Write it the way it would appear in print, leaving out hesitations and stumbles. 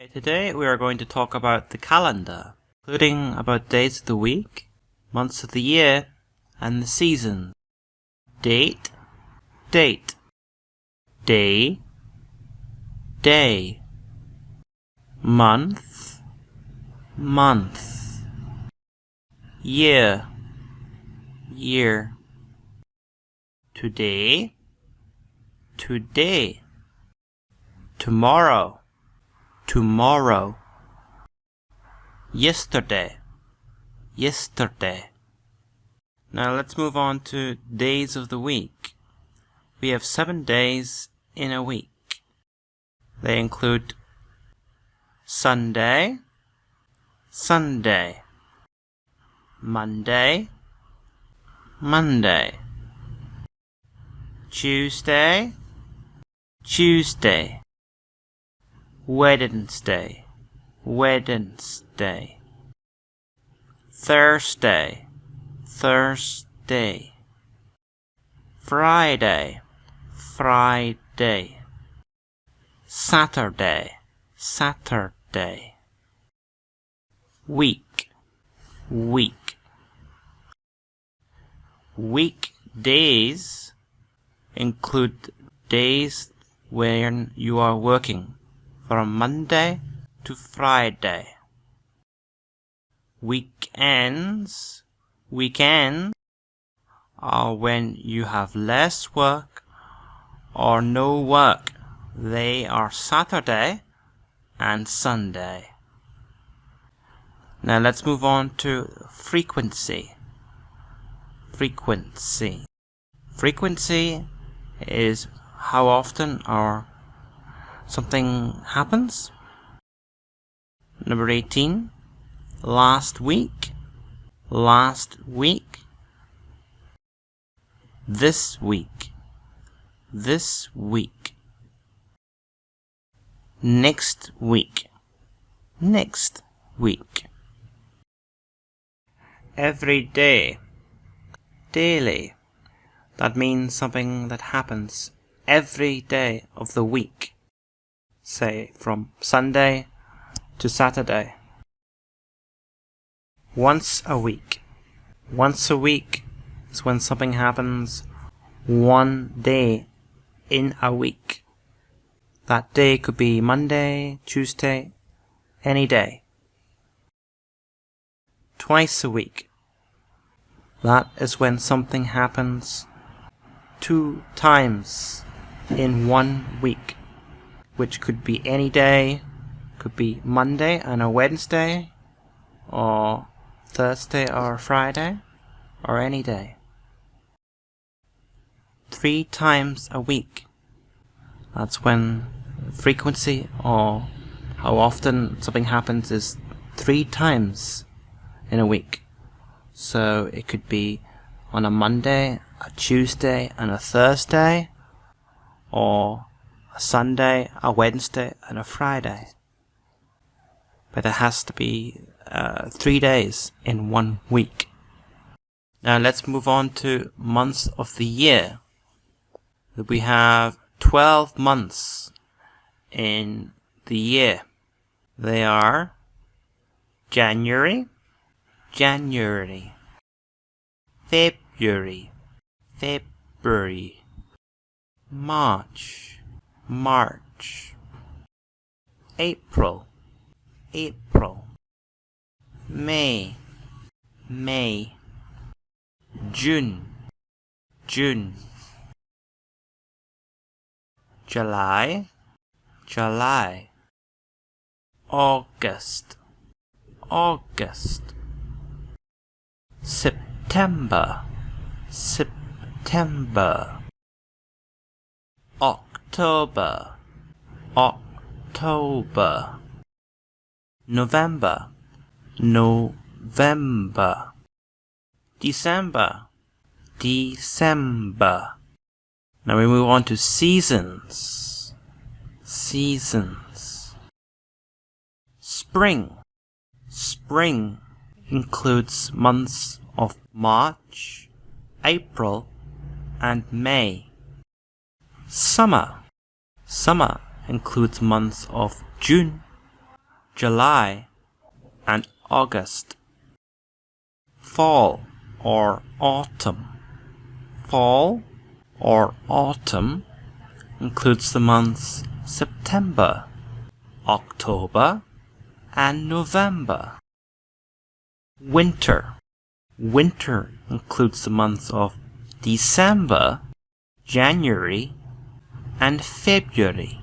Today we are going to talk about the calendar, including about days of the week, months of the year, and the seasons. Date, date, day, day, month, month, year, year, today, today, tomorrow, tomorrow, yesterday, yesterday. Now let's move on to days of the week. We have 7 days in a week. They include Sunday, Sunday, Monday, Monday, Tuesday, Tuesday, Wednesday, Wednesday, Thursday, Thursday, Friday, Friday, Saturday, Saturday, week, week. Weekdays include days when you are working from Monday to Friday. Weekends are when you have less work or no work. They are Saturday and Sunday. Now let's move on to frequency. Frequency is how often or something happens. Number 18, last week, last week, this week, this week, next week, next week, every day, daily. That means something that happens every day of the week. Say from Sunday to Saturday. Once a week. Once a week is when something happens one day in a week. That day could be Monday, Tuesday, any day. Twice a week. That is when something happens 2 times in 1 week, which could be any day, could be Monday and a Wednesday, or Thursday or Friday, or any day. 3 times a week. That's when frequency or how often something happens is 3 times in a week. So it could be on a Monday, a Tuesday, and a Thursday, or a Sunday, a Wednesday, and a Friday. But it has to be 3 days in 1 week. Now let's move on to months of the year. We have 12 months in the year. They are January, January, February, February, March, March, April, April, May, May, June, June, July, July, August, August, September, September, October, October, November, November, December, December. Now we move on to seasons. Seasons. Spring. Spring includes months of March, April, and May. Summer. Summer includes months of June, July, and August. Fall or autumn. Fall or autumn includes the months September, October, and November. Winter. Winter includes the months of December, January, and February.